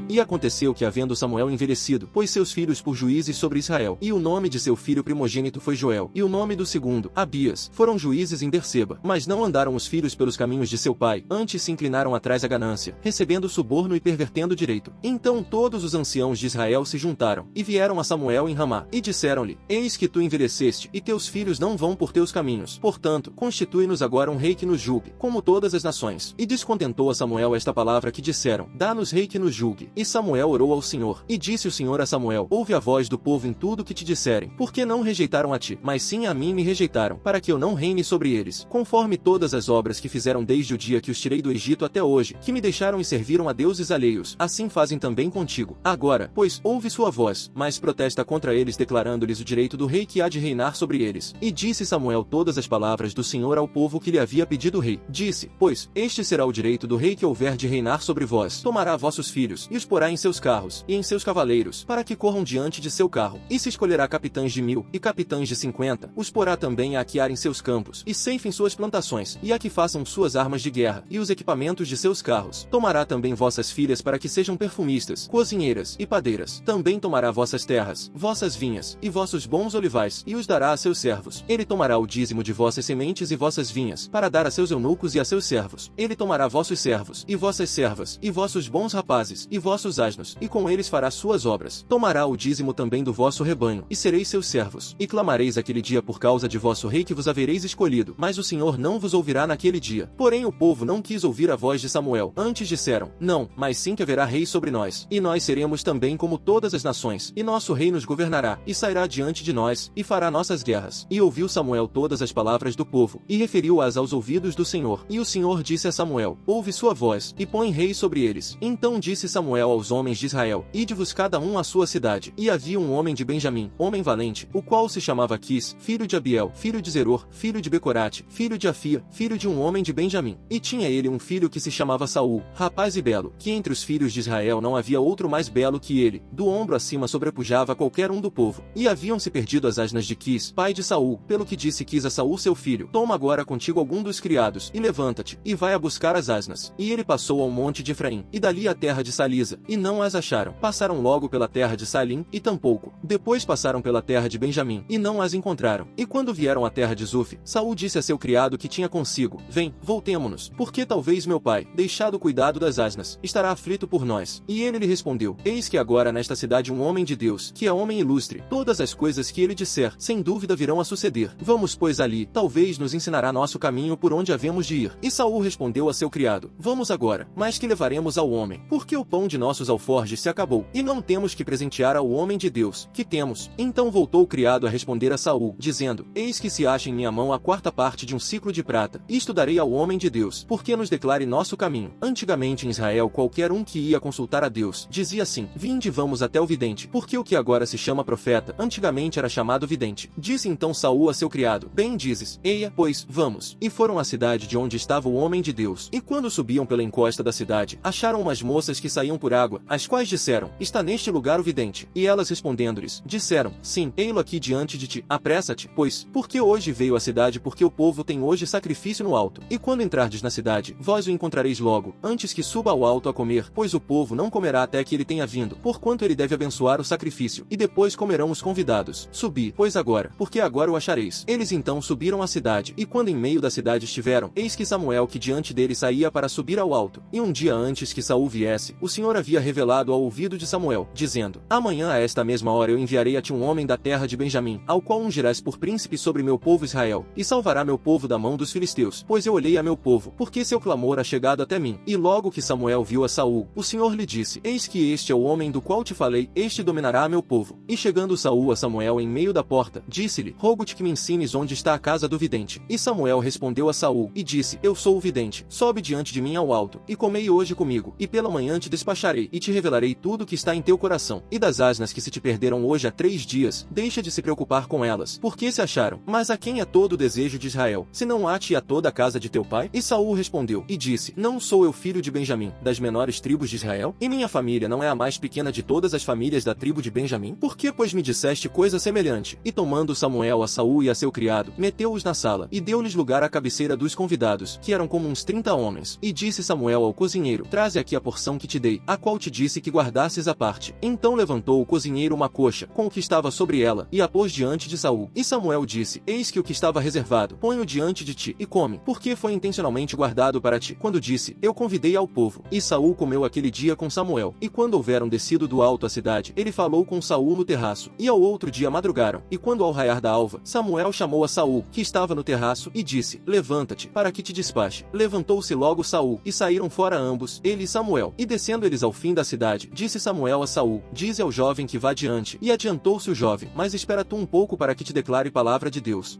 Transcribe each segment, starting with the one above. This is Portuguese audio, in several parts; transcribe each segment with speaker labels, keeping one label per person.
Speaker 1: E aconteceu que, havendo Samuel envelhecido, pôs seus filhos por juízes sobre Israel, e o nome de seu filho primogênito foi Joel, e o nome do segundo, Abias, foram juízes em Berseba. Mas não andaram os filhos pelos caminhos de seu pai, antes se inclinaram atrás à ganância, recebendo suborno e pervertendo o direito. Então todos os anciãos de Israel se juntaram, e vieram a Samuel em Ramá, e disseram-lhe: Eis que tu envelheceste, e teus filhos não vão por teus caminhos. Portanto, constitui-nos agora um rei que nos julgue, como todas as nações. E descontentou a Samuel esta palavra que disseram: Dá-nos rei que nos julgue. E Samuel orou ao Senhor, e disse o Senhor a Samuel: Ouve a voz do povo em tudo que te disserem, porque não rejeitaram a ti, mas sim a mim me rejeitaram, para que eu não reine sobre eles, conforme todas as obras que fizeram desde o dia que os tirei do Egito até hoje, que me deixaram e serviram a deuses alheios, assim fazem também contigo. Agora, pois, ouve sua voz, mas protesta contra eles, declarando-lhes o direito do rei que há de reinar sobre eles. E disse Samuel todas as palavras do Senhor ao povo que lhe havia pedido o rei. Disse: Pois, este será o direito do rei que houver de reinar sobre vós. Tomará vossos filhos, e os porá em seus carros, e em seus cavaleiros, para que corram diante de seu carro. E se escolherá capitães de 1000, e capitães de 50, os porá também a aquear em seus campos, e ceifem suas plantações, e a que façam suas armas de guerra, e os equipamentos de seus carros. Tomará também vossas filhas para que sejam perfumistas, cozinheiras e padeiras. Também tomará vossas terras, vossas vinhas, e vossos bons olivais, e os dará a seus servos. Ele tomará o dízimo de vossas sementes e vossas vinhas, para dar a seus eunucos e a seus servos. Ele tomará vossos servos, e vossas servas, e vossos bons rapazes, e vossos asnos, e com eles fará suas obras. Tomará o dízimo também do vosso rebanho, e sereis seus servos. E clamareis aquele dia por causa de vosso rei que vos havereis escolhido, mas o Senhor não vos ouvirá naquele dia. Porém o povo não quis ouvir a voz de Samuel. Antes disseram: Não, mas sim que haverá rei sobre nós, e nós seremos também como todas as nações, e nosso rei nos governará, e sairá diante de nós, e fará nossas guerras. E ouviu Samuel todas as palavras do povo, e referiu-as aos ouvidos do Senhor. E o Senhor disse a Samuel: Ouve sua voz, e põe rei sobre eles. Então disse Samuel aos homens de Israel: Ide-vos cada um à sua cidade. E havia um homem de Benjamim, homem valente, o qual se chamava Quis, filho de Abiel, filho de Zeror, filho de Becorate, filho de Afia, filho de um homem de Benjamim. E tinha ele um filho que se chamava Saul, rapaz e belo, que entre os filhos de Israel não havia outro mais belo que ele, do ombro acima sobrepujava qualquer um do povo. E haviam-se perdido as asnas de Quis, pai de Saul, pelo que disse Quis a Saul seu filho: Toma agora contigo algum dos criados, e levanta-te, e vai a buscar as asnas. E ele passou ao monte de Efraim, e dali à terra de Salisa, e não as acharam. Passaram logo pela terra de Salim, e tampouco. Depois passaram pela terra de Benjamim, e não as encontraram. E quando vieram à terra de Zuf, Saul disse a seu criado que tinha consigo: Vem, voltemo-nos, porque talvez meu pai, deixado o cuidado das asnas, estará aflito por nós. E ele lhe respondeu: Eis que agora nesta cidade um homem de Deus, que é homem ilustre. Todas as coisas que ele disser, sem dúvida virão a suceder. Vamos pois ali, talvez nos ensinará nosso caminho por onde havemos de ir. E Saul respondeu a seu criado: Vamos agora, mas que levaremos ao homem? Porque o pão de nossos alforjes se acabou, e não temos que presentear ao homem de Deus. Que temos? Então voltou o criado a responder a Saul, dizendo: Eis que se acha em minha mão a quarta parte de um ciclo de prata. Isto darei ao homem de Deus, porque nos declare nosso caminho. Antigamente em Israel qualquer um que ia consultar a Deus, dizia assim: Vinde, vamos até o vidente, porque o que agora se chama profeta, antigamente era chamado vidente. Disse então Saul a seu criado: Bem dizes, eia, pois, vamos. E foram à cidade de onde estava o homem de Deus. E quando subiam pela encosta da cidade, acharam umas moças que saíam por água, as quais disseram: Está neste lugar o vidente. E elas respondendo-lhes, disseram: Sim, ei-lo aqui diante de ti. Apressa-te, pois, porque hoje veio à cidade, porque o povo tem hoje sacrifício no alto. E quando entrardes na cidade, vós o encontrareis logo, antes que suba ao alto a comer, pois o povo não comerá até que ele tenha vindo, porquanto ele deve abençoar o sacrifício, e depois comerão os convidados. Subi, pois agora, porque agora o achareis. Eles então subiram à cidade, e quando em meio da cidade estiveram, eis que Samuel que diante dele saía para subir ao alto. E um dia antes que Saul viesse, o Senhor havia revelado ao ouvido de Samuel, dizendo: Amanhã a esta mesma hora eu enviarei a ti um homem da terra de Benjamim, ao qual ungirás por príncipe sobre meu povo Israel, e salvará meu povo da mão dos filisteus, pois eu olhei a meu povo, porque seu clamor ha chegado até mim. E logo que Samuel viu a Saul, o Senhor lhe disse: Eis que este é o homem do qual te falei, este dominará a meu povo. E chegando Saul a Samuel em meio da porta, disse-lhe: Rogo-te que me ensines onde está a casa do vidente. E Samuel respondeu a Saul, e disse: Eu sou o vidente, sobe diante de mim ao alto, e comei hoje comigo, e pela manhã te despacharei, e te revelarei tudo que está em teu coração. E das asnas que se te perderam hoje há 3 dias, deixa de se preocupar com elas, porque se acharam. Mas a quem é todo o desejo de Israel, se não a ti e a toda a casa de teu pai? E Saul respondeu, e disse: Não sou eu filho de Benjamim, das menores tribos de Israel? E minha família não é a mais pequena de todas as famílias da tribo de Benjamim? Por que, pois, me disseste coisa semelhante? E tomando Samuel a Saul e a seu criado, meteu-os na sala, e deu-lhes lugar à cabeceira dos convidados, que eram como uns 30 homens. E disse Samuel ao cozinheiro: Traze aqui a porção que te dei, a qual te disse que guardasses à parte. Então levantou o cozinheiro uma coxa, com o que estava sobre ela, e a pôs diante de Saul. E Samuel disse: Eis que o que estava reservado, ponho diante de ti, e come, porque foi intencionalmente guardado para ti. Quando disse: Eu convidei ao povo. E Saul comeu aquele dia com Samuel. E quando houveram descido do alto à cidade, ele falou com Saul no terraço. E ao outro dia madrugaram. E quando ao raiar da alva, Samuel chamou a Saul, que estava no terraço, e disse: Levanta-te, para que te despache. Levantou-se logo Saul, e saíram fora ambos, ele e Samuel. E descendo eles ao fim da cidade, disse Samuel a Saul: Dize ao jovem que vá adiante. E adiantou-se o jovem: Mas espera tu um pouco para que te declare palavra de Deus.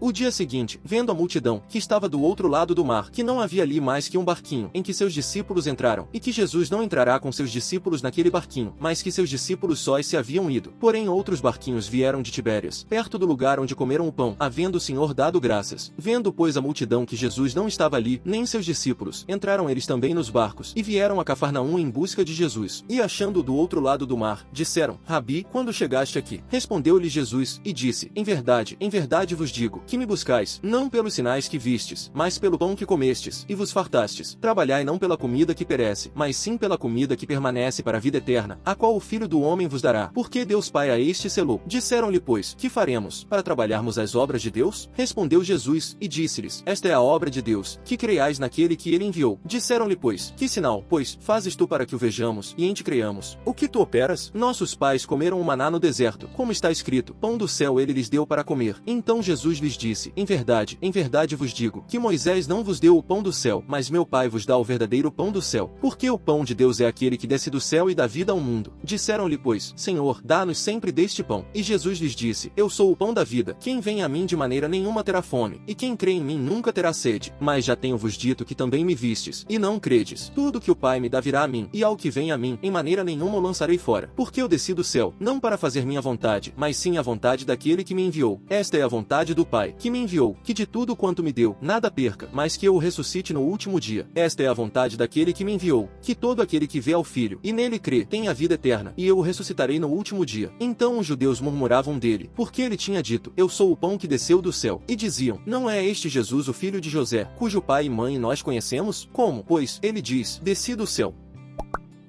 Speaker 1: O dia seguinte, vendo a multidão, que estava do outro lado do mar, que não havia ali mais que um barquinho, em que seus discípulos entraram, e que Jesus não entrará com seus discípulos naquele barquinho, mas que seus discípulos sóis se haviam ido. Porém outros barquinhos vieram de Tibérias, perto do lugar onde comeram o pão, havendo o Senhor dado graças. Vendo pois a multidão que Jesus não estava ali, nem seus discípulos, entraram eles também nos barcos, e vieram a Cafarnaum em busca de Jesus. E achando-o do outro lado do mar, disseram: Rabi, quando chegaste aqui? Respondeu-lhe Jesus, e disse: em verdade vos digo, que me buscais, não pelos sinais que vistes, mas pelo pão que comestes, e vos fartastes. Trabalhai não pela comida que perece, mas sim pela comida que permanece para a vida eterna, a qual o Filho do Homem vos dará, porque Deus Pai a este selou. Disseram-lhe, pois, que faremos, para trabalharmos as obras de Deus? Respondeu Jesus, e disse-lhes: Esta é a obra de Deus, que creiais naquele que ele enviou. Disseram-lhe, pois, que sinal, pois, fazes tu para que o vejamos, e em ti creiamos? O que tu operas? Nossos pais comeram o maná no deserto, como está escrito: pão do céu ele lhes deu para comer. Então Jesus lhes disse: em verdade vos digo, que Moisés não vos deu o pão do céu, mas meu Pai vos dá o verdadeiro pão do céu. Porque o pão de Deus é aquele que desce do céu e dá vida ao mundo. Disseram-lhe, pois: Senhor, dá-nos sempre deste pão. E Jesus lhes disse: Eu sou o pão da vida. Quem vem a mim de maneira nenhuma terá fome, e quem crê em mim nunca terá sede. Mas já tenho-vos dito que também me vistes, e não credes. Tudo que o Pai me dá virá a mim, e ao que vem a mim, em maneira nenhuma o lançarei fora. Porque eu desci do céu, não para fazer minha vontade, mas sim a vontade daquele que me enviou. Esta é a vontade do Pai, que me enviou, que de tudo quanto me deu, nada perca, mas que eu o ressuscite no último dia. Esta é a vontade daquele que me enviou, que todo aquele que vê ao Filho, e nele crê, tenha a vida eterna, e eu o ressuscitarei no último dia. Então os judeus murmuravam dele, porque ele tinha dito: Eu sou o pão que desceu do céu. E diziam: Não é este Jesus o filho de José, cujo pai e mãe nós conhecemos? Como, pois, ele diz: Desci do céu?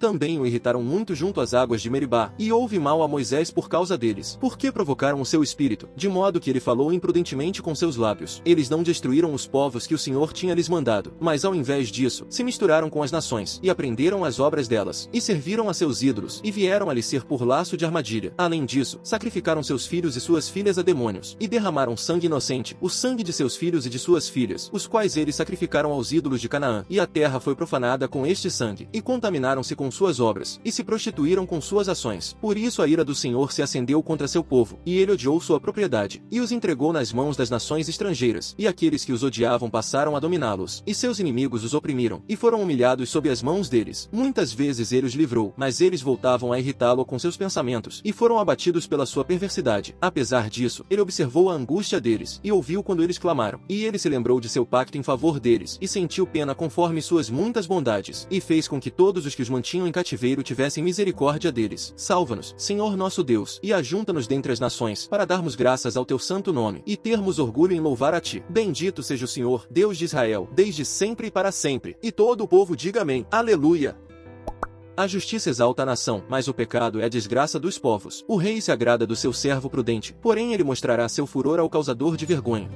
Speaker 1: Também o irritaram muito junto às águas de Meribá, e houve mal a Moisés por causa deles, porque provocaram o seu espírito, de modo que ele falou imprudentemente com seus lábios. Eles não destruíram os povos que o Senhor tinha lhes mandado, mas ao invés disso, se misturaram com as nações, e aprenderam as obras delas, e serviram a seus ídolos, e vieram a lhe ser por laço de armadilha. Além disso, sacrificaram seus filhos e suas filhas a demônios, e derramaram sangue inocente, o sangue de seus filhos e de suas filhas, os quais eles sacrificaram aos ídolos de Canaã, e a terra foi profanada com este sangue, e contaminaram-se com suas obras, e se prostituíram com suas ações. Por isso a ira do Senhor se acendeu contra seu povo, e ele odiou sua propriedade, e os entregou nas mãos das nações estrangeiras, e aqueles que os odiavam passaram a dominá-los, e seus inimigos os oprimiram, e foram humilhados sob as mãos deles. Muitas vezes ele os livrou, mas eles voltavam a irritá-lo com seus pensamentos, e foram abatidos pela sua perversidade. Apesar disso, ele observou a angústia deles, e ouviu quando eles clamaram, e ele se lembrou de seu pacto em favor deles, e sentiu pena conforme suas muitas bondades, e fez com que todos os que os mantinham em cativeiro tivessem misericórdia deles. Salva-nos, Senhor nosso Deus, e ajunta-nos dentre as nações, para darmos graças ao teu santo nome, e termos orgulho em louvar a ti. Bendito seja o Senhor, Deus de Israel, desde sempre e para sempre. E todo o povo diga amém. Aleluia! A justiça exalta a nação, mas o pecado é a desgraça dos povos. O rei se agrada do seu servo prudente, porém ele mostrará seu furor ao causador de vergonha.